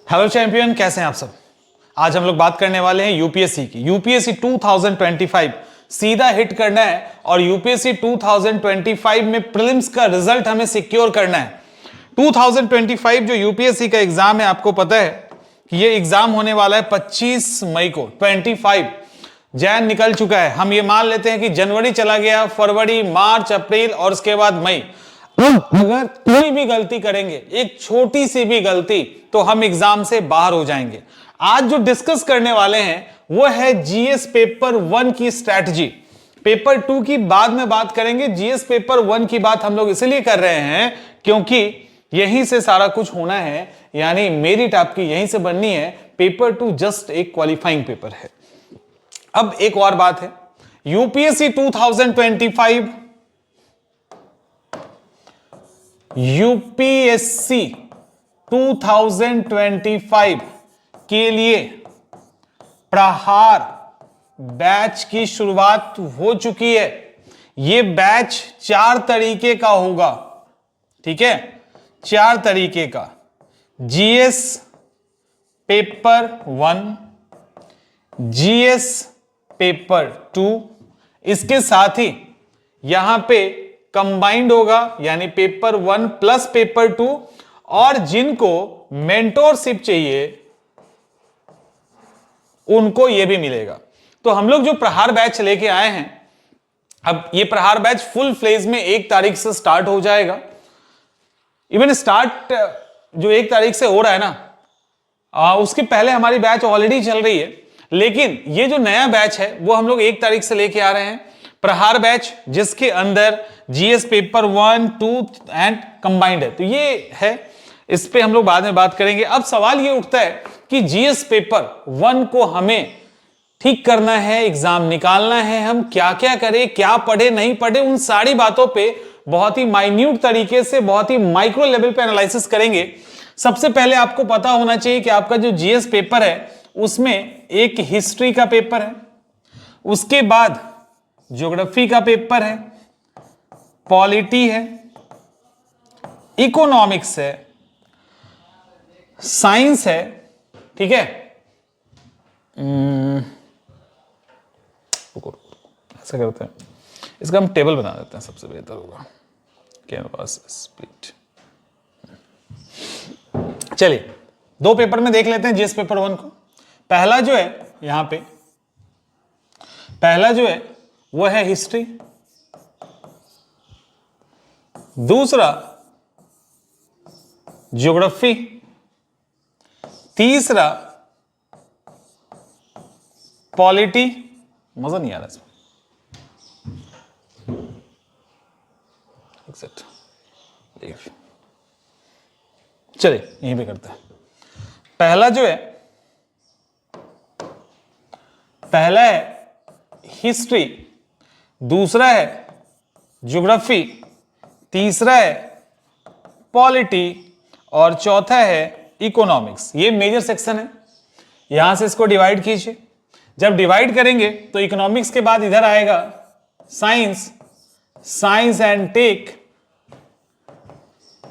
Hello champion, कैसे हैं आप सब। आज हम लोग बात करने वाले हैं यूपीएससी की। यूपीएससी 2025 सीधा हिट करना है और यूपीएससी 2025 में प्रीलिम्स का रिजल्ट हमें सिक्योर करना है। 2025 जो यूपीएससी का एग्जाम है, आपको पता है कि ये एग्जाम होने वाला है 25 मई को। 25 जैन निकल चुका है। हम ये मान लेते हैं कि जनवरी चला गया, फरवरी, मार्च, अप्रैल और उसके बाद मई। अगर कोई भी गलती करेंगे, एक छोटी सी भी गलती, तो हम एग्जाम से बाहर हो जाएंगे। आज जो डिस्कस करने वाले हैं वो है जीएस पेपर 1 की स्ट्रैटेजी। पेपर 2 की बाद में बात करेंगे। जीएस पेपर 1 की बात हम लोग इसलिए कर रहे हैं क्योंकि यहीं से सारा कुछ होना है, यानी मेरिट आपकी यहीं से बननी है। पेपर 2 जस्ट एक क्वालिफाइंग पेपर है। अब एक और बात है, यूपीएससी 2025 यूपीएससी 2025 के लिए प्रहार बैच की शुरुआत हो चुकी है। यह बैच 4 तरीके का होगा, ठीक है, 4 तरीके का। जीएस पेपर 1, जीएस पेपर 2, इसके साथ ही यहां पे कंबाइंड होगा, यानी पेपर 1 प्लस पेपर 2, और जिनको मेंटोरशिप चाहिए उनको यह भी मिलेगा। तो हम लोग जो प्रहार बैच लेके आए हैं, अब ये प्रहार बैच फुल फ्लेज में 1 तारीख से स्टार्ट हो जाएगा। इवन स्टार्ट जो 1 तारीख से हो रहा है ना, उसके पहले हमारी बैच ऑलरेडी चल रही है, लेकिन ये जो नया बैच है वो हम लोग 1 तारीख से लेके आ रहे हैं। प्रहार बैच जिसके अंदर जीएस पेपर 1, 2 एंड कंबाइंड है। तो ये है, इस पे हम लोग बाद में बात करेंगे। अब सवाल ये उठता है कि जीएस पेपर 1 को हमें ठीक करना है, एग्जाम निकालना है, हम क्या क्या करें, क्या पढ़े नहीं पढ़े, उन सारी बातों पे बहुत ही माइन्यूट तरीके से, बहुत ही माइक्रो लेवल पे एनालिसिस करेंगे। सबसे पहले आपको पता होना चाहिए कि आपका जो जीएस पेपर है उसमें एक हिस्ट्री का पेपर है, उसके बाद ज्योग्राफी का पेपर है, पॉलिटी है, इकोनॉमिक्स है, साइंस है, ठीक है। ऐसा करते हैं, इसका हम टेबल बना देते हैं, सबसे बेहतर होगा। Canvas split. चलिए 2 पेपर में देख लेते हैं जीएस पेपर 1 को। पहला जो है यहां पे, पहला जो है वो है हिस्ट्री, दूसरा ज्योग्राफी, तीसरा पॉलिटी। मजा नहीं आ रहा इसमें, चलिए यहीं पे करते हैं। पहला जो है, पहला है हिस्ट्री, दूसरा है ज्योग्राफी, तीसरा है पॉलिटी और चौथा है इकोनॉमिक्स। ये मेजर सेक्शन है, यहां से इसको डिवाइड कीजिए। जब डिवाइड करेंगे तो इकोनॉमिक्स के बाद इधर आएगा science, science and tech,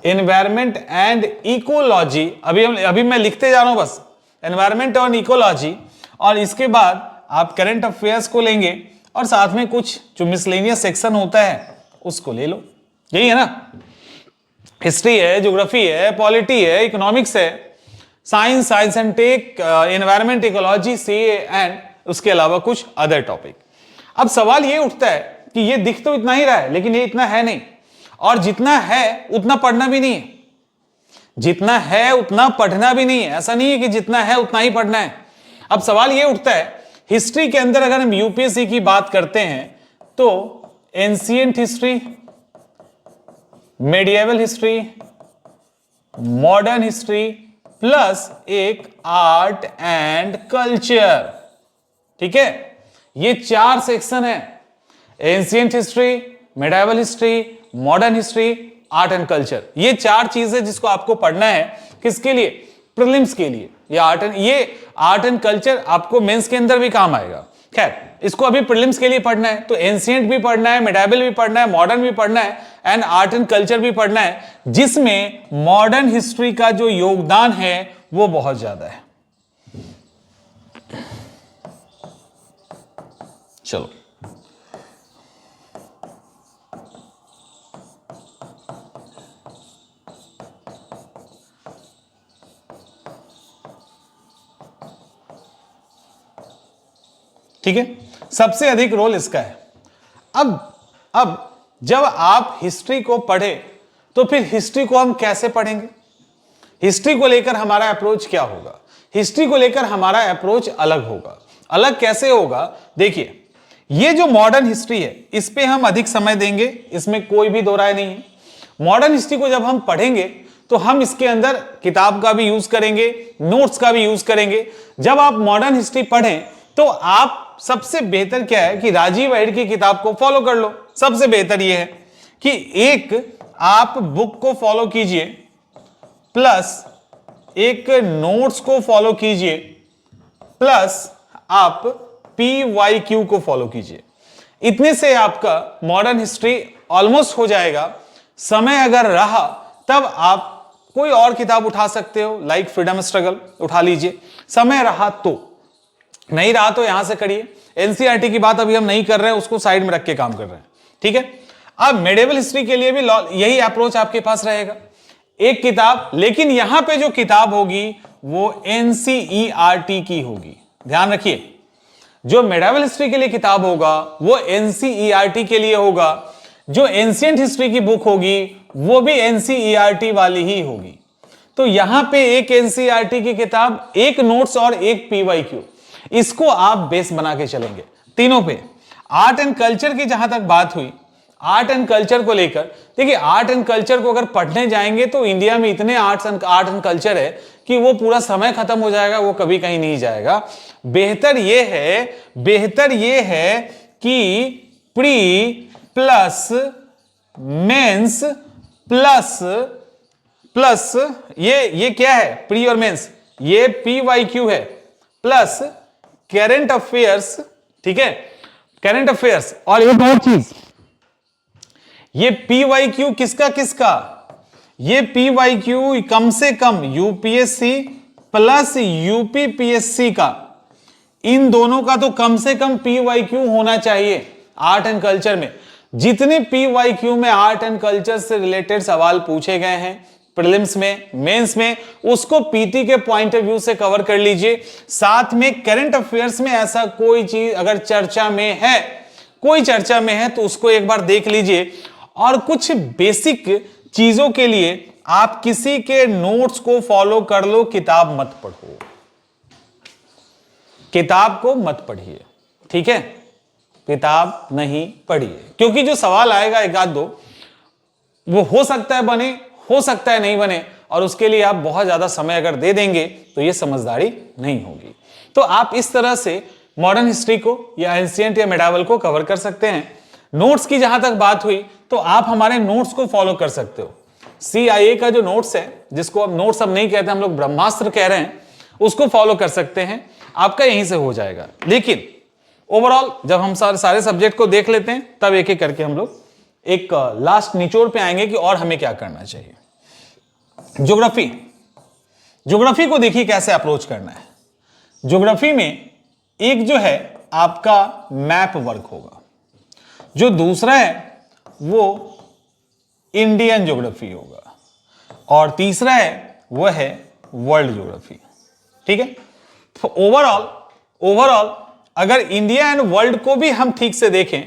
environment and ecology. अभी मैं लिखते जा रहा हूं बस, एनवायरमेंट और इकोलॉजी, और इसके बाद आप करंट अफेयर्स को लेंगे और साथ में कुछ जो मिसलेनियस सेक्शन होता है उसको ले लो। यही है ना, हिस्ट्री है, ज्योग्राफी है, पॉलिटी है, इकोनॉमिक्स है, science, science and tech, environment, ecology, CA and उसके अलावा कुछ अदर टॉपिक। अब सवाल ये उठता है कि ये दिख तो इतना ही रहा है, लेकिन ये इतना है नहीं, और जितना है उतना पढ़ना भी नहीं है। जितना है उतना पढ़ना भी नहीं है। ऐसा नहीं है कि जितना है उतना ही पढ़ना है। अब सवाल ये उठता है, हिस्ट्री के अंदर अगर हम यूपीएससी की बात करते हैं तो ancient history, medieval history, modern history plus एक आर्ट एंड कल्चर, ठीक है। ये 4 सेक्शन है, ancient history, medieval history, modern history, art and culture. ये 4 चीजें जिसको आपको पढ़ना है, किसके लिए, प्रीलिम्स के लिए। ये आर्ट एंड कल्चर आपको मेंस के अंदर भी काम आएगा। खैर इसको अभी प्रीलिम्स के लिए पढ़ना है, तो एंशिएंट भी पढ़ना है, मेडाइवल भी पढ़ना है, मॉडर्न भी पढ़ना है एंड आर्ट एंड कल्चर भी पढ़ना है, जिसमें मॉडर्न हिस्ट्री का जो योगदान है वो बहुत ज्यादा है। चलो ठीक है, सबसे अधिक रोल इसका है। अब जब आप हिस्ट्री को पढ़े तो फिर हिस्ट्री को हम कैसे पढ़ेंगे, हिस्ट्री को लेकर हमारा अप्रोच क्या होगा, हिस्ट्री को लेकर हमारा अप्रोच अलग होगा। अलग कैसे होगा, देखिए ये जो मॉडर्न हिस्ट्री है इस पे हम अधिक समय देंगे, इसमें कोई भी दो राय नहीं है। मॉडर्न हिस्ट्री को जब हम पढ़ेंगे तो हम इसके अंदर किताब का भी यूज करेंगे, नोट्स का भी यूज करेंगे। जब आप मॉडर्न हिस्ट्री पढ़ें तो आप सबसे बेहतर क्या है कि राजीव अहिर की किताब को फॉलो कर लो। सबसे बेहतर यह है कि एक आप बुक को फॉलो कीजिए प्लस एक नोट्स को फॉलो कीजिए प्लस आप PYQ को फॉलो कीजिए। इतने से आपका मॉडर्न हिस्ट्री ऑलमोस्ट हो जाएगा। समय अगर रहा तब आप कोई और किताब उठा सकते हो, लाइक फ्रीडम स्ट्रगल उठा लीजिए, समय रहा तो। नहीं रहा तो यहां से करिए। एनसीईआरटी की बात अभी हम नहीं कर रहे हैं, उसको साइड में रख के काम कर रहे हैं, ठीक है। अब मेडिवल हिस्ट्री के लिए भी यही अप्रोच आपके पास रहेगा, एक किताब, लेकिन यहां पे जो किताब होगी वो एनसीईआरटी की होगी। ध्यान रखिए, जो मेडिवल हिस्ट्री के लिए किताब होगा वो एनसीईआरटी के लिए होगा, जो एंशिएंट हिस्ट्री की बुक होगी वो भी एनसीईआरटी वाली ही होगी। तो यहां पे एक एनसीईआरटी की किताब, एक नोट्स और एक PYQ, इसको आप बेस बना के चलेंगे तीनों पे। आर्ट एंड कल्चर की जहां तक बात हुई, आर्ट एंड कल्चर को लेकर देखिए, आर्ट एंड कल्चर को अगर पढ़ने जाएंगे तो इंडिया में इतने आर्ट एंड कल्चर है कि वो पूरा समय खत्म हो जाएगा, वो कभी कहीं नहीं जाएगा। बेहतर ये है कि प्री प्लस मेंस प्लस ये क्या है, प्री और मेंस, ये PYQ है, प्लस करंट अफेयर्स, ठीक है, करंट अफेयर्स। और एक और चीज, ये PYQ किसका, ये PYQ कम से कम UPSC प्लस UPPSC का, इन दोनों का तो कम से कम PYQ होना चाहिए आर्ट एंड कल्चर में। जितने PYQ में आर्ट एंड कल्चर से रिलेटेड सवाल पूछे गए हैं प्रीलिम्स में, मेंस में, उसको पीटी के पॉइंट ऑफ व्यू से कवर कर लीजिए। साथ में करंट अफेयर्स में ऐसा कोई चीज अगर चर्चा में है तो उसको एक बार देख लीजिए। और कुछ बेसिक चीजों के लिए आप किसी के नोट्स को फॉलो कर लो, किताब मत पढ़ो, किताब को मत पढ़िए, ठीक है, किताब नहीं पढ़िए, क्योंकि जो सवाल आएगा एक आध दो वो हो सकता है बने, हो सकता है नहीं बने, और उसके लिए आप बहुत ज्यादा समय अगर दे देंगे तो ये समझदारी नहीं होगी। तो आप इस तरह से मॉडर्न हिस्ट्री को या एंशिएंट या मेडावल को कवर कर सकते हैं। नोट्स की जहां तक बात हुई तो आप हमारे नोट्स को फॉलो कर सकते हो। CIA का जो नोट्स है, जिसको हम नोट्स अब नहीं कहते, हम लोग ब्रह्मास्त्र कह रहे हैं, उसको फॉलो कर सकते हैं, आपका यहीं से हो जाएगा। लेकिन ओवरऑल जब हम सारे सब्जेक्ट को देख लेते हैं तब एक एक करके हम लोग एक लास्ट निचोड़ पे आएंगे कि और हमें क्या करना चाहिए। ज्योग्राफी को देखिए कैसे अप्रोच करना है। ज्योग्राफी में एक जो है आपका मैप वर्क होगा, जो दूसरा है वो इंडियन ज्योग्राफी होगा, और तीसरा है वो है वर्ल्ड ज्योग्राफी, ठीक है। तो ओवरऑल अगर इंडिया एंड वर्ल्ड को भी हम ठीक से देखें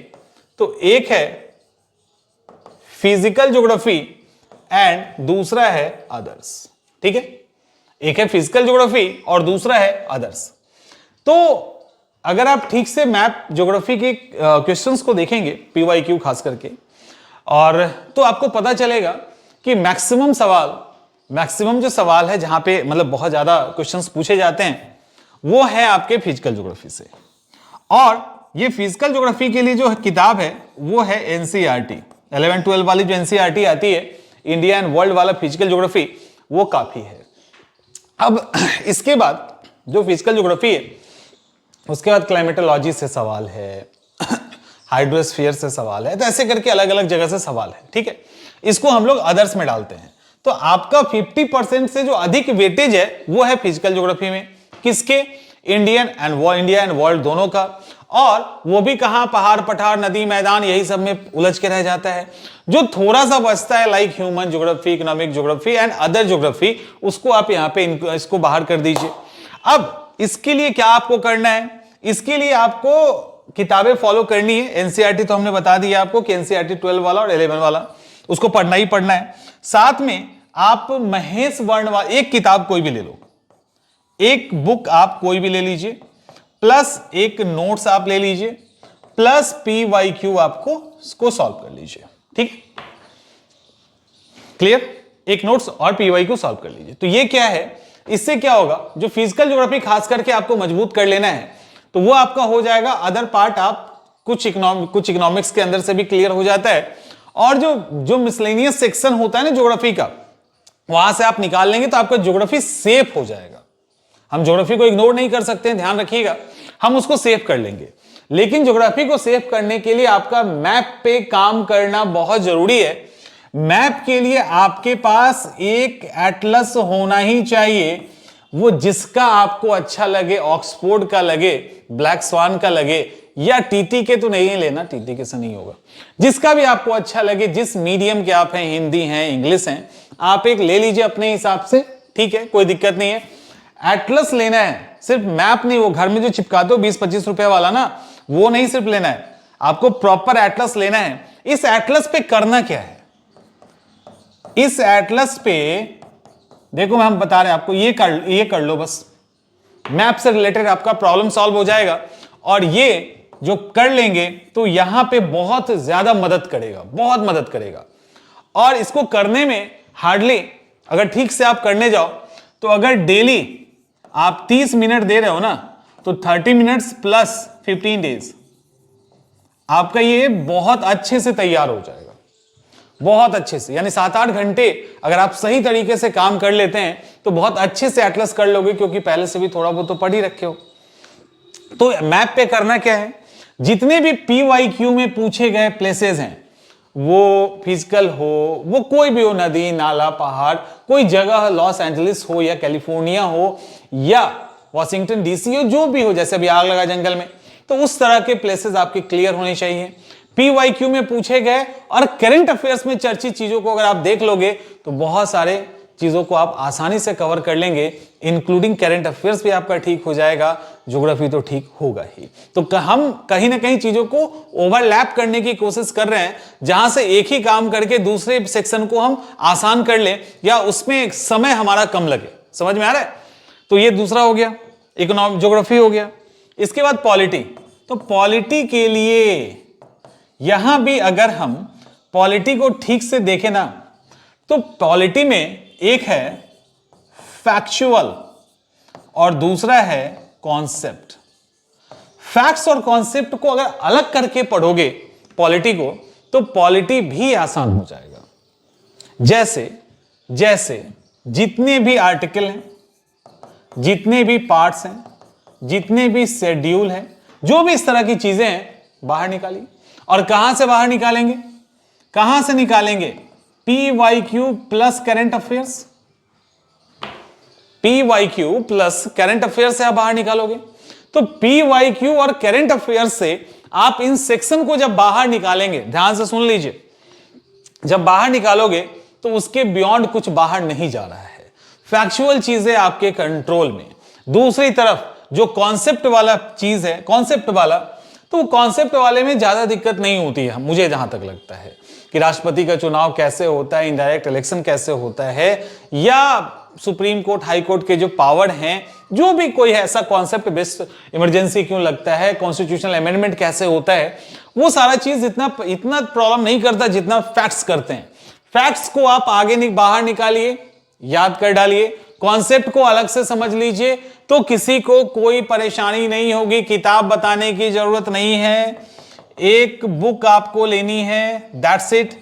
तो एक है फिजिकल ज्योग्राफी एंड दूसरा है अदर्स, ठीक है। एक है फिजिकल ज्योग्राफी और दूसरा है अदर्स। तो अगर आप ठीक से मैप ज्योग्राफी के क्वेश्चंस को देखेंगे, PYQ खास करके, और तो आपको पता चलेगा कि मैक्सिमम जो सवाल है जहां पे मतलब बहुत ज्यादा क्वेश्चंस पूछे जाते हैं वो है आपके फिजिकल ज्योग्राफी से। और ये फिजिकल ज्योग्राफी के लिए जो किताब है वो है NCERT 11-12 वाली जो NCERT आती है, इंडिया एंड वर्ल्ड वाला फिजिकल ज्योग्राफी, वो काफी है। अब इसके बाद जो फिजिकल ज्योग्राफी है उसके बाद क्लाइमेटोलॉजी से सवाल है, हाइड्रोस्फीयर से सवाल है, तो ऐसे करके अलग अलग जगह से सवाल है। ठीक है, इसको हम लोग अदर्स में डालते हैं। तो आपका 50% से जो अधिक वेटेज है वो है फिजिकल ज्योग्राफी में। किसके? इंडिया एंड वर्ल्ड दोनों का। और वो भी कहां? पहाड़ पठार नदी मैदान यही सब में उलझ के रह जाता है। जो थोड़ा सा बचता है like human geography, economic geography and other geography, उसको आप यहां पे इसको बाहर कर दीजिए। अब इसके लिए क्या आपको करना है? इसके लिए आपको किताबें फॉलो करनी है। एनसीईआरटी तो हमने बता दिया आपको कि एनसीईआरटी 12 वाला और 11 वाला, उसको पढ़ना ही पढ़ना है। साथ में आप महेश वर्णवाल एक किताब कोई भी ले लो, एक बुक आप कोई भी ले लीजिए, प्लस एक नोट्स आप ले लीजिए, प्लस PYQ आपको इसको सॉल्व कर लीजिए। ठीक, क्लियर? एक नोट्स और PYQ सॉल्व कर लीजिए। तो ये क्या है, इससे क्या होगा, जो फिजिकल ज्योग्राफी खास करके आपको मजबूत कर लेना है तो वो आपका हो जाएगा। अदर पार्ट आप कुछ इकोनॉमिक्स के अंदर से भी क्लियर हो जाता है। और जो मिसलेनियस सेक्शन होता है ना ज्योग्राफी का, वहां से आप निकाल लेंगे तो आपका ज्योग्राफी सेफ हो जाएगा। हम ज्योग्राफी को इग्नोर नहीं कर सकते हैं, ध्यान रखिएगा, हम उसको सेव कर लेंगे। लेकिन ज्योग्राफी को सेव करने के लिए आपका मैप पे काम करना बहुत जरूरी है। मैप के लिए आपके पास एक एटलस होना ही चाहिए, वो जिसका आपको अच्छा लगे, ऑक्सफोर्ड का लगे, ब्लैक स्वान का लगे, या टीटी के तो नहीं लेना, टीटी के से नहीं होगा, जिसका भी आपको अच्छा लगे, जिस मीडियम के आप हैं, हिंदी हैं, इंग्लिश हैं, आप एक ले लीजिए अपने हिसाब से। ठीक है, कोई दिक्कत नहीं है। एटलस लेना है, सिर्फ मैप नहीं, वो घर में जो चिपका दो 20-25 रुपए वाला ना, वो नहीं सिर्फ लेना है, आपको प्रॉपर एटलस लेना है। इस एटलस पे करना क्या है? इस एटलस पे देखो, हम बता रहे हैं आपको, ये कर लो बस, मैप से रिलेटेड आपका प्रॉब्लम सॉल्व हो जाएगा। और ये जो कर लेंगे तो यहां पे बहुत ज्यादा मदद करेगा, बहुत मदद करेगा। और इसको करने में हार्डली, अगर ठीक से आप करने जाओ तो अगर डेली आप 30 मिनट दे रहे हो ना, तो 30 मिनट्स प्लस 15 डेज आपका ये बहुत अच्छे से तैयार हो जाएगा, बहुत अच्छे से। यानी 7-8 घंटे अगर आप सही तरीके से काम कर लेते हैं तो बहुत अच्छे से एटलस कर लोगे, क्योंकि पहले से भी थोड़ा बहुत तो पढ़ ही रखे हो। तो मैप पे करना क्या है, जितने भी PYQ में पूछे गए प्लेसेस हैं, वो फिजिकल हो, वो कोई भी हो, नदी नाला पहाड़, कोई जगह लॉस एंजलिस हो या कैलिफोर्निया हो या वॉशिंगटन DC हो, जो भी हो, जैसे अभी आग लगा जंगल में, तो उस तरह के प्लेसेस आपके क्लियर होने चाहिए। PYQ में पूछे गए और करंट अफेयर्स में चर्चित चीजों को अगर आप देख लोगे तो बहुत सारे चीजों को आप आसानी से कवर कर लेंगे, इंक्लूडिंग करंट अफेयर्स भी आपका ठीक हो जाएगा, ज्योग्राफी तो ठीक होगा ही। तो हम कहीं ना कहीं चीजों को ओवरलैप करने की कोशिश कर रहे हैं, जहां से एक ही काम करके दूसरे सेक्शन को हम आसान कर लें या उसमें समय हमारा कम लगे। समझ में आ रहा है? तो ये दूसरा हो गया, इकोनॉमिक ज्योग्राफी हो गया। इसके बाद पॉलिटी। तो पॉलिटी के लिए यहां भी अगर हम पॉलिटी को ठीक से देखें ना, तो पॉलिटी में एक है फैक्चुअल और दूसरा है कॉन्सेप्ट। फैक्ट्स और कॉन्सेप्ट को अगर अलग करके पढ़ोगे पॉलिटी को, तो पॉलिटी भी आसान हो जाएगा। जैसे जितने भी आर्टिकल हैं, जितने भी पार्ट्स हैं, जितने भी शेड्यूल हैं, जो भी इस तरह की चीजें हैं, बाहर निकालिए। और कहां से बाहर निकालेंगे? कहां से निकालेंगे? PYQ plus current affairs. PYQ plus current affairs से आप बाहर निकालोगे। तो PYQ और करंट अफेयर्स से आप इन सेक्शन को जब बाहर निकालेंगे, ध्यान से सुन लीजिए, जब बाहर निकालोगे तो उसके बियॉन्ड कुछ बाहर नहीं जा रहा है, फैक्चुअल चीजें आपके कंट्रोल में। दूसरी तरफ जो कॉन्सेप्ट वाला चीज है, कॉन्सेप्ट वाला, तो कॉन्सेप्ट वाले में ज्यादा दिक्कत नहीं होती है, मुझे जहां तक लगता है, कि राष्ट्रपति का चुनाव कैसे होता है, इनडायरेक्ट इलेक्शन कैसे होता है, या सुप्रीम कोर्ट हाई कोर्ट के जो पावर हैं, जो भी कोई है ऐसा कॉन्सेप्ट बेस्ड, इमरजेंसी क्यों लगता है, कॉन्स्टिट्यूशनल अमेंडमेंट कैसे होता है, वो सारा चीज इतना प्रॉब्लम नहीं करता जितना फैक्ट्स करते हैं। फैक्ट्स को आप आगे बाहर निकालिए, याद कर डालिए, कॉन्सेप्ट को अलग से समझ लीजिए, तो किसी को कोई परेशानी नहीं होगी, किताब बताने की जरूरत नहीं है, एक बुक आपको लेनी है, दैट्स इट,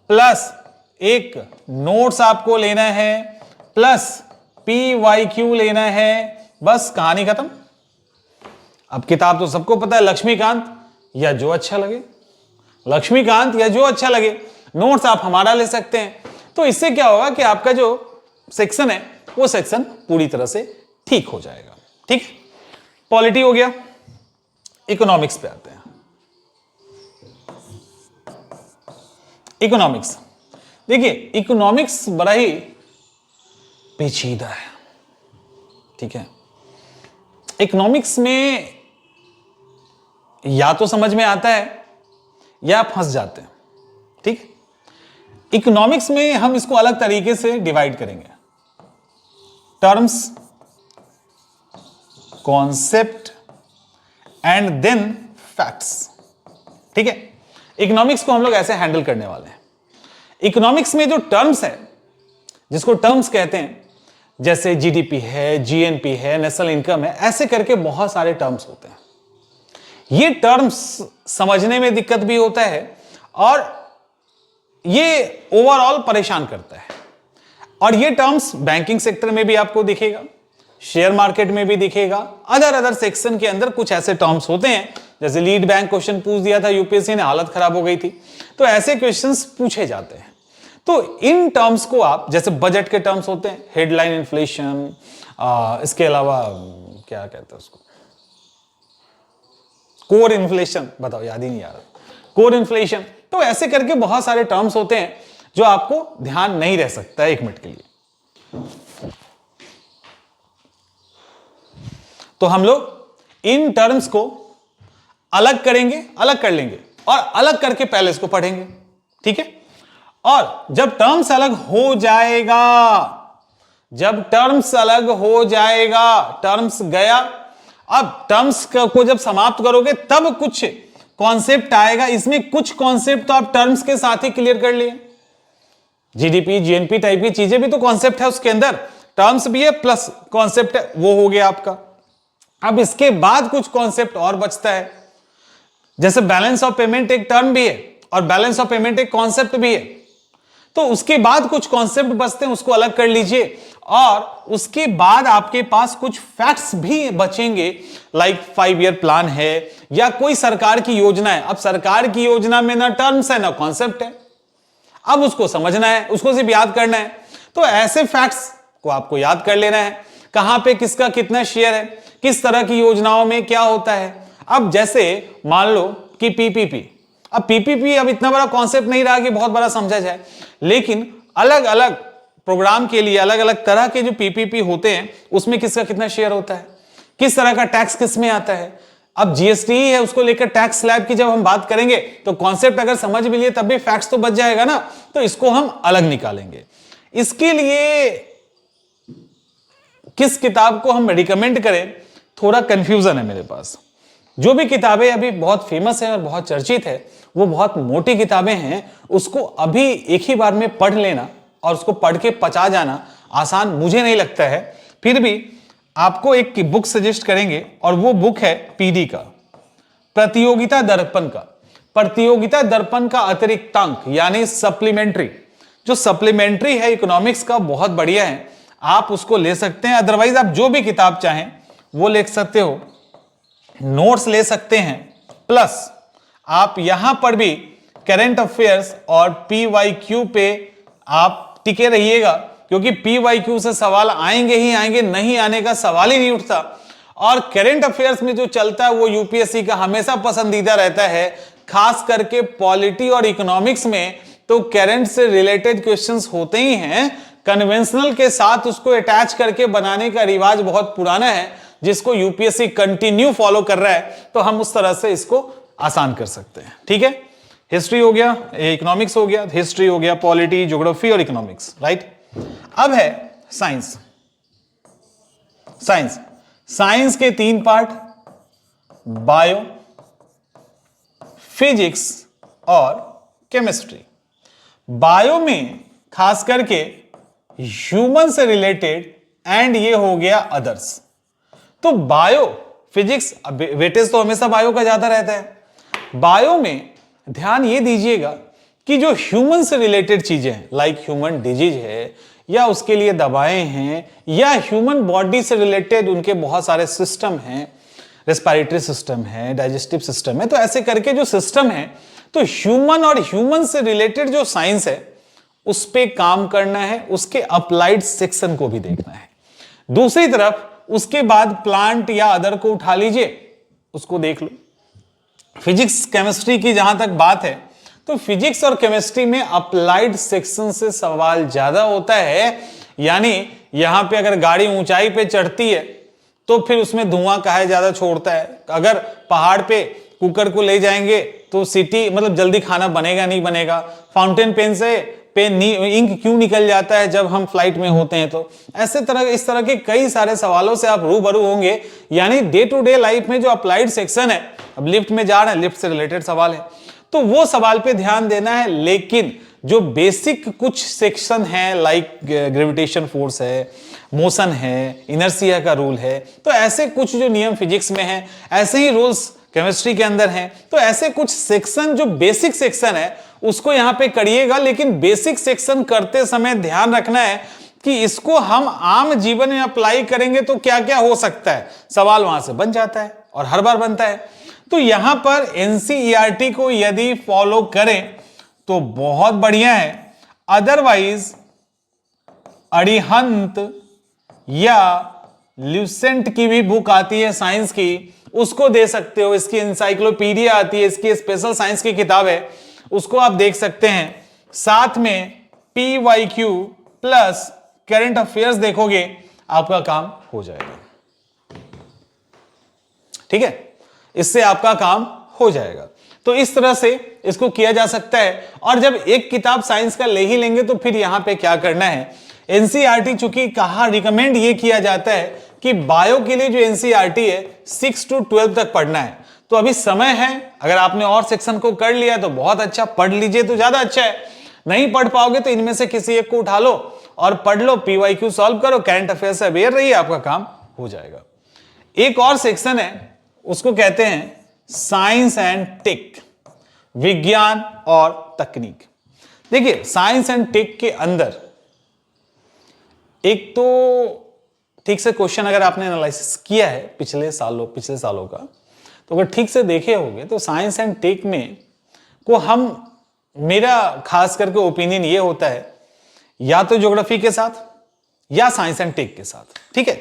प्लस एक नोट्स आपको लेना है, प्लस PYQ लेना है, बस कहानी खत्म। अब किताब तो सबको पता है, लक्ष्मीकांत या जो अच्छा लगे, लक्ष्मीकांत या जो अच्छा लगे। नोट्स आप हमारा ले सकते हैं। तो इससे क्या होगा कि आपका जो सेक्शन है वो सेक्शन पूरी तरह से ठीक हो जाएगा। ठीक, पॉलिटी हो गया। इकोनॉमिक्स पे आते हैं। इकोनॉमिक्स, देखिए इकोनॉमिक्स बड़ा ही पेचीदा है। ठीक है, इकोनॉमिक्स में या तो समझ में आता है या फंस जाते हैं। ठीक, इकोनॉमिक्स में हम इसको अलग तरीके से डिवाइड करेंगे, terms, concept and then facts. ठीक है, इकोनॉमिक्स को हम लोग ऐसे हैंडल करने वाले हैं। इकोनॉमिक्स में जो टर्म्स है, जिसको टर्म्स कहते हैं, जैसे जीडीपी है, जीएनपी है, नेशनल इनकम है, ऐसे करके बहुत सारे टर्म्स होते हैं। ये टर्म्स समझने में दिक्कत भी होता है और ये ओवरऑल परेशान करता है। और ये टर्म्स बैंकिंग सेक्टर में भी आपको दिखेगा, शेयर मार्केट में भी दिखेगा, अदर सेक्शन के अंदर कुछ ऐसे टर्म्स होते हैं। जैसे लीड बैंक क्वेश्चन पूछ दिया था यूपीएससी ने, हालत खराब हो गई थी। तो ऐसे क्वेश्चंस पूछे जाते हैं। तो इन टर्म्स को आप, जैसे बजट के टर्म्स होते हैं, हेडलाइन इन्फ्लेशन, इसके अलावा क्या कहते हैं उसको, कोर इन्फ्लेशन, बताओ याद ही नहीं आ रहा, कोर इन्फ्लेशन। तो ऐसे करके बहुत सारे टर्म्स होते हैं जो आपको ध्यान नहीं रह सकता है एक मिनट के लिए। तो हम लोग इन टर्म्स को अलग करेंगे, अलग कर लेंगे और अलग करके पहले इसको पढ़ेंगे। ठीक है, और जब टर्म्स अलग हो जाएगा, जब टर्म्स अलग हो जाएगा, टर्म्स गया, अब टर्म्स को जब समाप्त करोगे तब कुछ कॉन्सेप्ट आएगा। इसमें कुछ कॉन्सेप्ट तो आप टर्म्स के साथ ही क्लियर कर लिए। जीडीपी, जीएनपी टाइप की चीजें भी तो कॉन्सेप्ट है, उसके अंदर टर्म्स भी है प्लस कॉन्सेप्ट है, वो हो गया आपका। अब इसके बाद कुछ कॉन्सेप्ट और बचता है, जैसे बैलेंस ऑफ पेमेंट एक टर्म भी है और बैलेंस ऑफ पेमेंट एक कॉन्सेप्ट भी है। तो उसके बाद कुछ कॉन्सेप्ट बचते हैं, उसको अलग कर लीजिए। और उसके बाद आपके पास कुछ फैक्ट्स भी बचेंगे, लाइक 5 ईयर प्लान है या कोई सरकार की योजना है। अब सरकार की योजना में ना टर्म्स है ना कॉन्सेप्ट है, अब उसको समझना है, उसको सिर्फ याद करना है। तो ऐसे फैक्ट्स को आपको याद कर लेना है, कहां पे किसका कितना शेयर है, किस तरह की योजनाओं में क्या होता है। अब जैसे मान लो कि पीपीपी, अब पीपीपी अब इतना बड़ा कॉन्सेप्ट नहीं रहा कि बहुत बड़ा समझा जाए, लेकिन अलग अलग प्रोग्राम के लिए अलग अलग तरह के जो पीपीपी होते हैं उसमें किसका कितना शेयर होता है, किस तरह का टैक्स किस में आता है। अब जीएसटी है, उसको लेकर टैक्स स्लैब की जब हम बात करेंगे तो कॉन्सेप्ट अगर समझ भी लिए तब भी फैक्ट्स तो बच जाएगा ना, तो इसको हम अलग निकालेंगे। इसके लिए किस किताब को हम रिकमेंड करें, थोड़ा कंफ्यूजन है मेरे पास। जो भी किताबें अभी बहुत फेमस है और बहुत चर्चित है वो बहुत मोटी किताबें हैं, उसको अभी एक ही बार में पढ़ लेना और उसको पढ़ के पचा जाना आसान मुझे नहीं लगता है। फिर भी आपको एक बुक सजेस्ट करेंगे और वो बुक है पीडी का, प्रतियोगिता दर्पण का। प्रतियोगिता दर्पण का अतिरिक्तांक यानी सप्लीमेंट्री, जो सप्लीमेंट्री है इकोनॉमिक्स का, बहुत बढ़िया है, आप उसको ले सकते हैं। अदरवाइज आप जो भी किताब चाहें वो ले सकते हो, नोट्स ले सकते हैं, प्लस आप यहां पर भी करंट अफेयर्स और पीवाईक्यू पे आप टिके रहिएगा, क्योंकि पीवाईक्यू से सवाल आएंगे ही आएंगे, नहीं आने का सवाल ही नहीं उठता। और करंट अफेयर्स में जो चलता है वो यूपीएससी का हमेशा पसंदीदा रहता है, खास करके पॉलिटी और इकोनॉमिक्स में तो करंट से रिलेटेड क्वेश्चंस होते ही हैं। कन्वेंशनल के साथ उसको अटैच करके बनाने का रिवाज बहुत पुराना है, जिसको यूपीएससी कंटिन्यू फॉलो कर रहा है, तो हम उस तरह से इसको आसान कर सकते हैं। ठीक है, हिस्ट्री हो गया, इकोनॉमिक्स हो गया, हिस्ट्री हो गया, पॉलिटी, ज्योग्राफी और इकोनॉमिक्स, राइट। अब है साइंस। साइंस, साइंस के 3 पार्ट, बायो, फिजिक्स और केमिस्ट्री। बायो में खास करके ह्यूमन से रिलेटेड एंड ये हो गया अदर्स। तो बायो, फिजिक्स, वेटेज तो हमेशा बायो का ज्यादा रहता है। बायो में ध्यान ये दीजिएगा कि जो ह्यूमन से रिलेटेड चीजें हैं, लाइक ह्यूमन डिजीज है या उसके लिए दवाएं हैं या ह्यूमन बॉडी से रिलेटेड उनके बहुत सारे सिस्टम हैं, रेस्पिरेटरी सिस्टम है, डाइजेस्टिव सिस्टम है। तो ऐसे करके जो सिस्टम है, तो ह्यूमन और ह्यूमन से रिलेटेड जो साइंस है उस पे काम करना है, उसके अप्लाइड सेक्शन को भी देखना है। दूसरी तरफ उसके बाद प्लांट या अदर को उठा लीजिए, उसको देख लो। फिजिक्स केमिस्ट्री की जहां तक बात है, तो फिजिक्स और केमिस्ट्री में अप्लाइड सेक्शन से सवाल ज्यादा होता है। यानी यहां पे अगर गाड़ी ऊंचाई पे चढ़ती है तो फिर उसमें धुआं काहे ज्यादा छोड़ता है, अगर पहाड़ पे कुकर को ले जाएंगे तो सिटी मतलब जल्दी खाना बनेगा नहीं बनेगा, फाउंटेन पेन से पेन इंक क्यों निकल जाता है जब हम फ्लाइट में होते हैं। तो ऐसे तरह इस तरह के कई सारे सवालों से आप रूबरू होंगे। यानी डे टू डे लाइफ में जो अप्लाइड सेक्शन है, अब लिफ्ट में जा रहे हैं, लिफ्ट से रिलेटेड सवाल है तो वो सवाल पे ध्यान देना है। लेकिन जो बेसिक कुछ सेक्शन है लाइक ग्रेविटेशन फोर्स है, मोशन है, इनर्शिया का रूल है, तो ऐसे कुछ जो नियम फिजिक्स में है ऐसे ही रूल्स केमिस्ट्री के अंदर हैं। तो ऐसे कुछ सेक्शन जो बेसिक सेक्शन है उसको यहां पे करिएगा। लेकिन बेसिक सेक्शन करते समय ध्यान रखना है कि इसको हम आम जीवन में अप्लाई करेंगे तो क्या क्या हो सकता है, सवाल वहां से बन जाता है और हर बार बनता है। तो यहां पर एनसीईआरटी को यदि फॉलो करें तो बहुत बढ़िया है, अदरवाइज अरिहंत या ल्यूसेंट की भी बुक आती है साइंस की, उसको दे सकते हो। इसकी इंसाइक्लोपीडिया आती है, इसकी स्पेशल साइंस की किताब है, उसको आप देख सकते हैं। साथ में PYQ प्लस करंट अफेयर्स देखोगे, आपका काम हो जाएगा। ठीक है, इससे आपका काम हो जाएगा। तो इस तरह से इसको किया जा सकता है। और जब एक किताब साइंस का ले ही लेंगे तो फिर यहां पे क्या करना है, एनसीईआरटी चूंकि कहा रिकमेंड ये किया जाता है कि बायो के लिए जो एनसीईआरटी है 6 to 12 तक पढ़ना है। तो अभी समय है, अगर आपने और सेक्शन को कर लिया तो बहुत अच्छा, पढ़ लीजिए तो ज्यादा अच्छा है। नहीं पढ़ पाओगे तो इनमें से किसी एक को उठा लो और पढ़ लो, PYQ सॉल्व करो, करंट अफेयर से अवेयर रहिए, आपका काम हो जाएगा। एक और सेक्शन है, उसको कहते हैं साइंस एंड टेक, विज्ञान और तकनीक। देखिए साइंस एंड टेक के अंदर एक तो ठीक से क्वेश्चन अगर आपने एनालिसिस किया है पिछले सालों का, तो अगर ठीक से देखे होंगे तो साइंस एंड टेक में को हम, मेरा खास करके ओपिनियन ये होता है, या तो ज्योग्राफी के साथ या साइंस एंड टेक के साथ। ठीक है,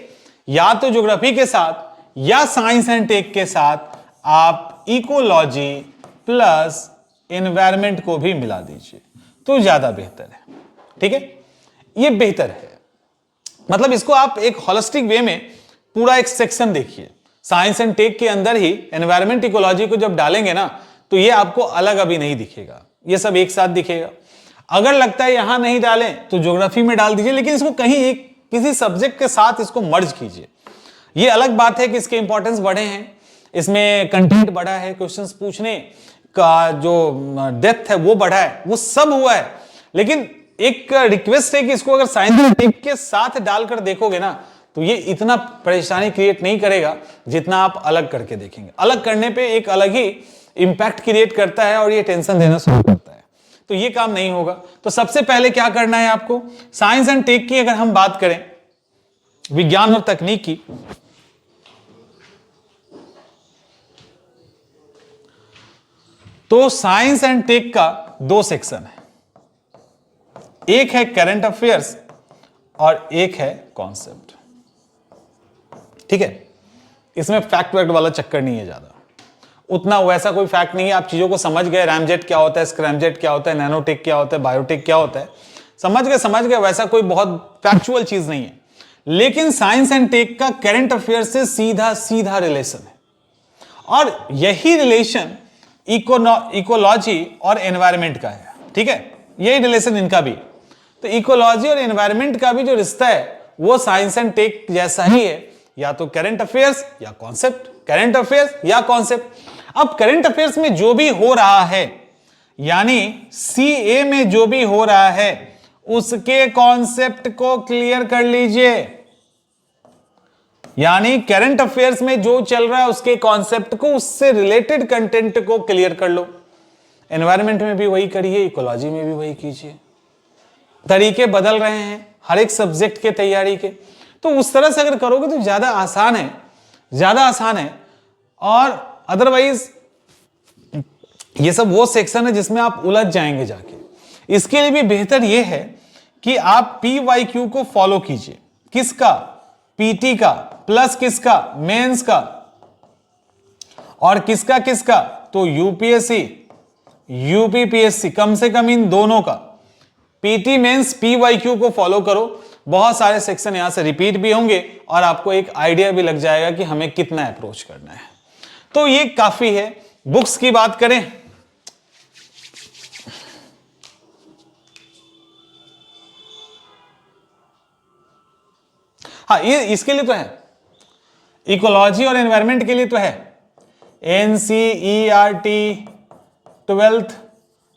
या तो ज्योग्राफी के साथ या साइंस एंड टेक के साथ आप इकोलॉजी प्लस एनवायरमेंट को भी मिला दीजिए तो ज्यादा बेहतर है। ठीक है, ये बेहतर है। मतलब इसको आप एक होलिस्टिक वे में पूरा एक सेक्शन देखिए। साइंस एंड टेक के अंदर ही एनवायरमेंट इकोलॉजी को जब डालेंगे ना तो ये आपको अलग अभी नहीं दिखेगा, ये सब एक साथ दिखेगा। अगर लगता है यहां नहीं डालें तो ज्योग्राफी में डाल दीजिए, लेकिन इसको कहीं एक किसी सब्जेक्ट के साथ इसको मर्ज कीजिए। ये अलग बात है कि इसके इंपॉर्टेंस बढ़े हैं, इसमें कंटेंट बढ़ा है, क्वेश्चंस पूछने का जो डेप्थ है वो बढ़ा है, वो सब हुआ है। लेकिन एक रिक्वेस्ट है कि इसको अगर साइंस एंड टेक के साथ डालकर देखोगे ना तो ये इतना परेशानी क्रिएट नहीं करेगा जितना आप अलग करके देखेंगे। अलग करने पे एक अलग ही इंपैक्ट क्रिएट करता है और ये टेंशन देना शुरू करता है, तो ये काम नहीं होगा। तो सबसे पहले क्या करना है आपको, साइंस एंड टेक की अगर हम बात करें, विज्ञान और तकनीक की, तो साइंस एंड टेक का दो सेक्शन है, एक है करंट अफेयर्स और एक है कॉन्सेप्ट। ठीक है, इसमें फैक्ट वैक्ट वाला चक्कर नहीं है ज्यादा, उतना वैसा कोई फैक्ट नहीं है। आप चीजों को समझ गए, रैमजेट क्या होता है, स्क्रैमजेट क्या होता है, नैनोटेक क्या होता है, बायोटेक क्या होता है, समझ गए, वैसा कोई बहुत फैक्चुअल चीज नहीं है। लेकिन साइंस एंड टेक का करंट अफेयर से सीधा सीधा रिलेशन है और यही रिलेशन इकोलॉजी और एनवायरमेंट का है। ठीक है, यही रिलेशन इनका भी। तो इकोलॉजी और एनवायरमेंट का भी जो रिश्ता है वो साइंस एंड टेक जैसा ही है, या तो करंट अफेयर्स या कॉन्सेप्ट, करंट अफेयर्स या कॉन्सेप्ट। अब करंट अफेयर्स में जो भी हो रहा है, यानी CA में जो भी हो रहा है उसके कॉन्सेप्ट को क्लियर कर लीजिए। यानी करंट अफेयर्स में जो चल रहा है उसके कॉन्सेप्ट को, उससे रिलेटेड कंटेंट को क्लियर कर लो। एनवायरमेंट में भी वही करिए, इकोलॉजी में भी वही कीजिए। तरीके बदल रहे हैं हर एक सब्जेक्ट के तैयारी के, तो उस तरह से अगर करोगे तो ज्यादा आसान है, ज्यादा आसान है। और अदरवाइज ये सब वो सेक्शन है जिसमें आप उलझ जाएंगे जाके। इसके लिए भी बेहतर ये है कि आप PYQ को फॉलो कीजिए। किसका? PT का, प्लस किसका? मेंस का। और किसका किसका? तो UPSC, UPPSC, कम से कम इन दोनों का PT मेंस PYQ को फॉलो करो। बहुत सारे सेक्शन यहां से रिपीट भी होंगे और आपको एक आइडिया भी लग जाएगा कि हमें कितना अप्रोच करना है। तो ये काफी है। बुक्स की बात करें, हाँ ये इसके लिए तो है, इकोलॉजी और एनवायरमेंट के लिए तो है NCERT 12th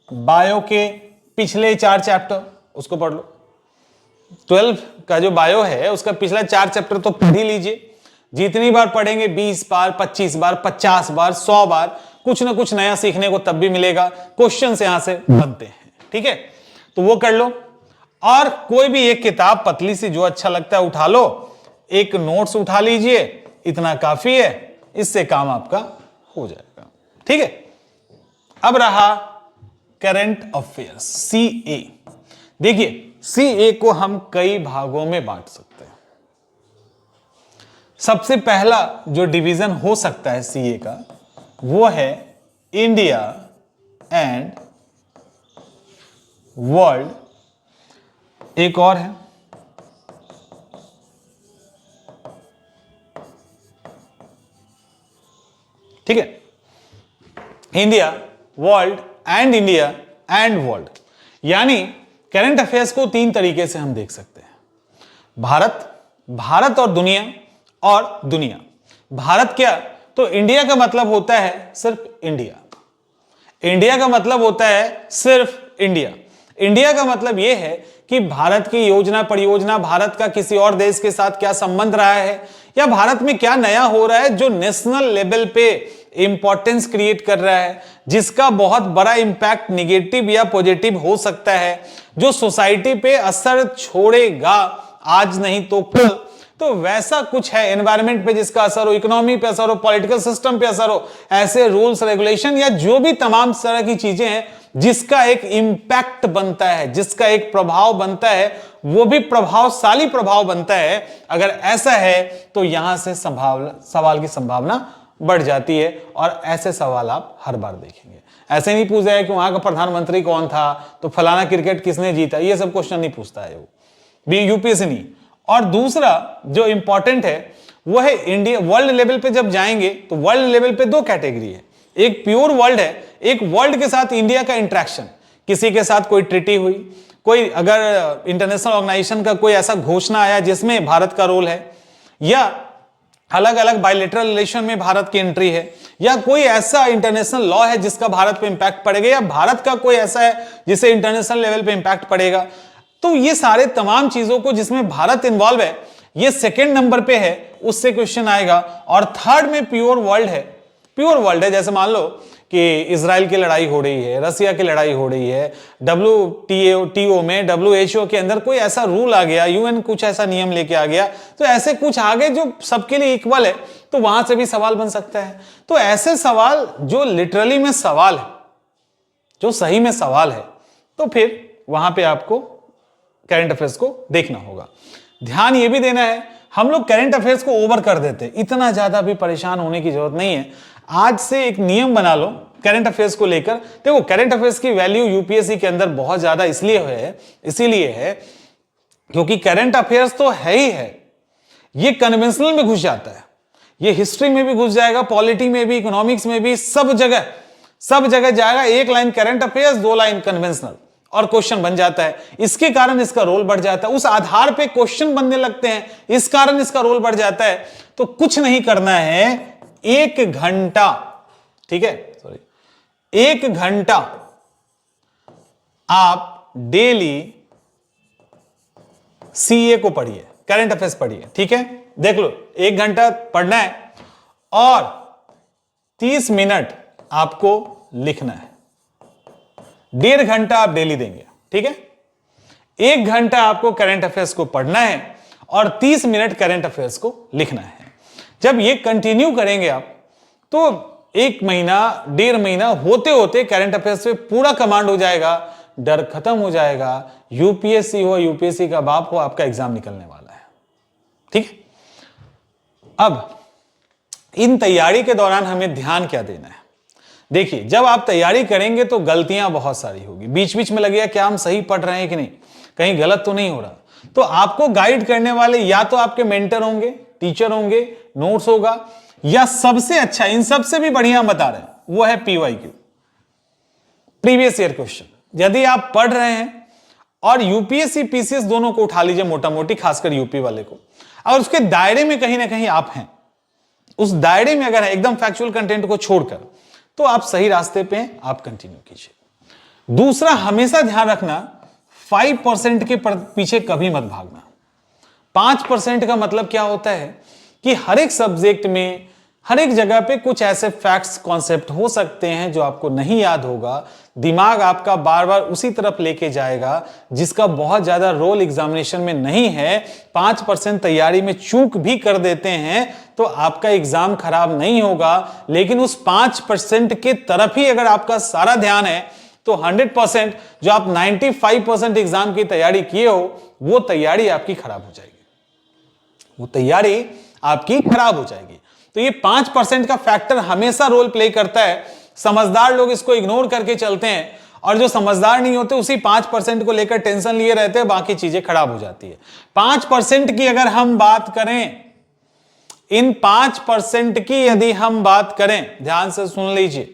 बायो के पिछले 4 चैप्टर, उसको पढ़ लो। 12 का जो बायो है उसका पिछला 4 चैप्टर तो पढ़ ही लीजिए। जितनी बार पढ़ेंगे 20 बार, 25 बार, 50 बार, 100 बार, कुछ ना कुछ नया सीखने को तब भी मिलेगा। क्वेश्चन यहां से बनते हैं, ठीक है, तो वो कर लो। और कोई भी एक किताब पतली सी जो अच्छा लगता है उठा लो, एक नोट्स उठा लीजिए, इतना काफी है, इससे काम आपका हो जाएगा, ठीक है। अब रहा करंट अफेयर्स, CA। देखिए CA को हम कई भागों में बांट सकते हैं। सबसे पहला जो डिवीजन हो सकता है CA का वो है इंडिया एंड वर्ल्ड। एक और है ठीक है, India, world and India and world. यानी करंट अफेयर्स को 3 तरीके से हम देख सकते हैं। भारत, भारत और दुनिया, और दुनिया। भारत क्या? तो इंडिया का मतलब होता है सिर्फ इंडिया। इंडिया का मतलब होता है सिर्फ इंडिया। इंडिया का मतलब यह है कि भारत की योजना परियोजना, भारत का किसी और देश के साथ क्या संबंध रहा है, या भारत में क्या नया हो रहा है जो नेशनल लेवल पे इंपॉर्टेंस क्रिएट कर रहा है, जिसका बहुत बड़ा इंपैक्ट निगेटिव या पॉजिटिव हो सकता है, जो सोसाइटी पे असर छोड़ेगा आज नहीं तो कल। तो वैसा कुछ है एनवायरनमेंट पे जिसका असर हो, इकोनॉमी पे असर हो, पॉलिटिकल सिस्टम पे असर हो, ऐसे रूल्स रेगुलेशन या जो भी तमाम तरह की चीजें हैं जिसका एक इंपैक्ट बनता है, जिसका एक प्रभाव बनता है, वो भी प्रभावशाली प्रभाव बनता है। अगर ऐसा है तो यहां से सवाल की संभावना बढ़ जाती है, और ऐसे सवाल आप हर बार देखेंगे। ऐसे नहीं पूछा है कि वहां का प्रधानमंत्री कौन था, तो फलाना क्रिकेट किसने जीता, ये सब क्वेश्चन नहीं पूछता है वो भी, UPSC नहीं। और दूसरा जो इंपॉर्टेंट है वो है इंडिया वर्ल्ड लेवल पे जब जाएंगे तो वर्ल्ड लेवल पे 2 कैटेगरी है। एक प्योर वर्ल्ड है, एक वर्ल्ड के साथ इंडिया का इंटरेक्शन, किसी के साथ कोई ट्रीटी हुई, कोई अगर इंटरनेशनल ऑर्गेनाइजेशन का कोई ऐसा घोषणा आया जिसमें भारत का रोल है, या अलग अलग बायलैटरल रिलेशन में भारत की एंट्री है, या कोई ऐसा इंटरनेशनल लॉ है जिसका भारत पे इंपैक्ट पड़ेगा, या भारत का कोई ऐसा है जिसे इंटरनेशनल लेवल पे इंपैक्ट पड़ेगा। तो ये सारे तमाम चीजों को जिसमें भारत इन्वॉल्व है, ये सेकंड नंबर पे है, उससे क्वेश्चन आएगा। और थर्ड में प्योर वर्ल्ड है। प्योर वर्ल्ड है जैसे मान लो कि इजराइल की लड़ाई हो रही है, रसिया की लड़ाई हो रही है, WTO में, WHO के अंदर कोई ऐसा रूल आ गया, UN कुछ ऐसा नियम लेके आ गया, तो ऐसे कुछ आगे जो सबके लिए इक्वल है, तो वहां से भी सवाल बन सकता है। तो ऐसे सवाल जो लिटरली में सवाल है, जो सही में सवाल है, तो फिर वहां पे आपको करंट अफेयर्स को देखना होगा। ध्यान यह भी देना है, हम लोग करंट अफेयर्स को ओवर कर देते, इतना ज्यादा भी परेशान होने की जरूरत नहीं है। आज से एक नियम बना लो करंट अफेयर्स को लेकर। देखो करंट अफेयर्स की वैल्यू UPSC के अंदर बहुत ज्यादा इसीलिए है क्योंकि करंट अफेयर्स तो है ही है, ये कन्वेंशनल में घुस जाता है, ये हिस्ट्री में भी घुस जाएगा, पॉलिटी में भी, इकोनॉमिक्स में भी, सब जगह जाएगा। 1 line current affairs, 2 line conventional, और क्वेश्चन बन जाता है। इसके कारण इसका रोल बढ़ जाता है, उस आधार पे क्वेश्चन बनने लगते हैं, इस कारण इसका रोल बढ़ जाता है। तो कुछ नहीं करना है, 1 घंटा, ठीक है, सॉरी, 1 घंटा आप डेली CA को पढ़िए, करंट अफेयर्स पढ़िए, ठीक है। देख लो 1 घंटा पढ़ना है और 30 मिनट आपको लिखना है। 1.5 घंटा आप डेली देंगे, ठीक है। 1 घंटा आपको करंट अफेयर्स को पढ़ना है और 30 मिनट करंट अफेयर्स को लिखना है। जब ये कंटिन्यू करेंगे आप, तो 1 महीना 1.5 महीना होते होते करंट अफेयर्स पे पूरा कमांड हो जाएगा, डर खत्म हो जाएगा। यूपीएससी हो, यूपीएससी का बाप हो, आपका एग्जाम निकलने वाला है। ठीक है, अब इन तैयारी के दौरान हमें ध्यान क्या देना है? देखिए, जब आप तैयारी करेंगे तो गलतियां बहुत सारी होगी, बीच बीच में लगेगा क्या हम सही पढ़ रहे हैं कि नहीं, कहीं गलत तो नहीं हो रहा। तो आपको गाइड करने वाले या तो आपके मेंटर होंगे, टीचर होंगे, नोट्स होगा, या सबसे अच्छा, इन सबसे भी बढ़िया बता रहे हैं, वो है पीवाईक्यू, प्रीवियस ईयर क्वेश्चन। यदि आप पढ़ रहे हैं और यूपीएससी पीसीएस दोनों को उठा लीजिए मोटा मोटी, खासकर यूपी वाले को, और उसके दायरे में कहीं ना कहीं आप हैं, उस दायरे में अगर है एकदम फैक्चुअल कंटेंट को छोड़कर, तो आप सही रास्ते पे हैं, आप कंटिन्यू कीजिए। दूसरा, हमेशा ध्यान रखना 5% के पीछे कभी मत भागना। 5% का मतलब क्या होता है कि हर एक सब्जेक्ट में, हर एक जगह पे कुछ ऐसे फैक्ट्स, कॉन्सेप्ट हो सकते हैं जो आपको नहीं याद होगा, दिमाग आपका बार बार उसी तरफ लेके जाएगा, जिसका बहुत ज्यादा रोल एग्जामिनेशन में नहीं है। 5% तैयारी में चूक भी कर देते हैं तो आपका एग्जाम खराब नहीं होगा, लेकिन उस 5% के तरफ ही अगर आपका सारा ध्यान है तो 100% जो आप 95% एग्जाम की तैयारी किए हो, वो तैयारी आपकी खराब हो जाएगी, वो तैयारी आपकी खराब हो जाएगी। तो ये 5% का फैक्टर हमेशा रोल प्ले करता है। समझदार लोग इसको इग्नोर करके चलते हैं, और जो समझदार नहीं होते उसी 5% को लेकर टेंशन लिए रहते हैं, बाकी चीजें खराब हो जाती है। 5% की अगर हम बात करें, इन 5% की यदि हम बात करें, ध्यान से सुन लीजिए,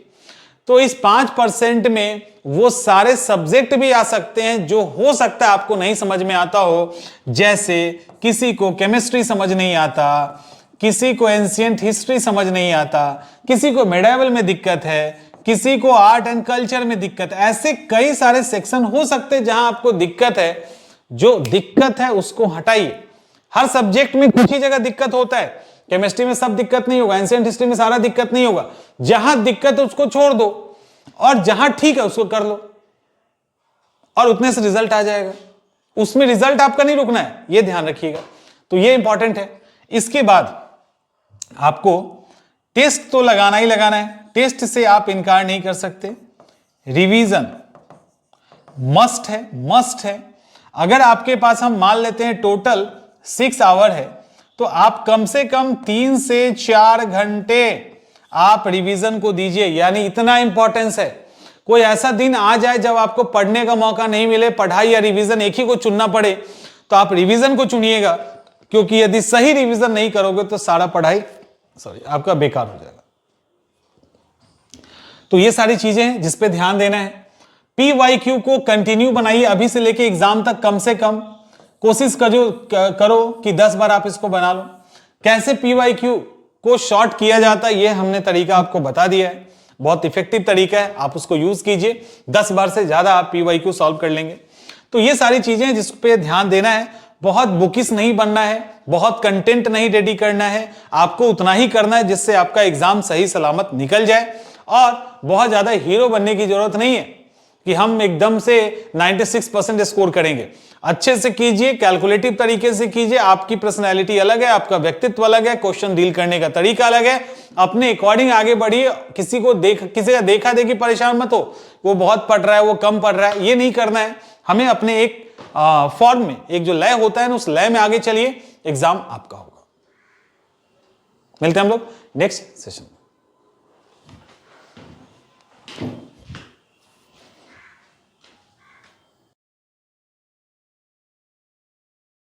तो इस 5% में वो सारे सब्जेक्ट भी आ सकते हैं जो हो सकता है आपको नहीं समझ में आता हो। जैसे किसी को केमिस्ट्री समझ नहीं आता, किसी को एंशिएंट हिस्ट्री समझ नहीं आता, किसी को मेडिवल में दिक्कत है, किसी को आर्ट एंड कल्चर में दिक्कत है। ऐसे कई सारे सेक्शन हो सकते हैं जहां आपको दिक्कत है। जो दिक्कत है उसको हटाइए। हर सब्जेक्ट में कुछ ही जगह दिक्कत होता है, केमिस्ट्री में सब दिक्कत नहीं होगा, एंशिएंट हिस्ट्री में सारा दिक्कत नहीं होगा। जहां दिक्कत है उसको छोड़ दो, और जहां ठीक है उसको कर लो, और उतने से रिजल्ट आ जाएगा। उसमें रिजल्ट आपका नहीं रुकना है, यह ध्यान रखिएगा। तो यह इंपॉर्टेंट है। इसके बाद आपको टेस्ट तो लगाना ही लगाना है, टेस्ट से आप इनकार नहीं कर सकते। रिवीजन मस्ट है, मस्ट है। अगर आपके पास, हम मान लेते हैं टोटल 6 आवर है, तो आप कम से कम 3 से 4 घंटे आप रिवीजन को दीजिए, यानी इतना इंपॉर्टेंस है। कोई ऐसा दिन आ जाए जब आपको पढ़ने का मौका नहीं मिले, पढ़ाई या रिवीजन एक ही को चुनना पड़े, तो आप रिवीजन को चुनिएगा, क्योंकि यदि सही रिवीजन नहीं करोगे तो सारा पढ़ाई आपका बेकार हो जाएगा। तो ये सारी चीजें हैं जिस पे ध्यान देना है। पीवाईक्यू को कंटिन्यू बनाइए, अभी से लेके एग्जाम तक कम से कम कोशिश करो कि 10 बार आप इसको बना लो। कैसे पीवाईक्यू को शॉर्ट किया जाता है, ये हमने तरीका आपको बता दिया है, बहुत इफेक्टिव तरीका है, आप उसको यूज कीजिए। 10 बार से ज्यादा आप पीवाईक्यू सॉल्व कर लेंगे। तो ये सारी चीजें हैं जिस पे ध्यान देना है। बहुत बुकिस नहीं बनना है, बहुत कंटेंट नहीं रेडी करना है, आपको उतना ही करना है जिससे आपका एग्जाम सही सलामत निकल जाए। और बहुत ज्यादा हीरो बनने की जरूरत नहीं है कि हम एकदम से 96% स्कोर करेंगे। अच्छे से कीजिए, कैलकुलेटिव तरीके से कीजिए। आपकी पर्सनैलिटी अलग है, आपका व्यक्तित्व अलग है, क्वेश्चन डील करने का तरीका अलग है। अपने अकॉर्डिंग आगे बढ़िए। किसी का देखा देखी परेशान मत हो, वो बहुत पढ़ रहा है, वो कम पढ़ रहा है, ये नहीं करना है। हमें अपने एक फॉर्म में, एक जो लय होता है ना, उस लय में आगे चलिए, एग्जाम आपका होगा। मिलते हैं हम लोग नेक्स्ट सेशन में।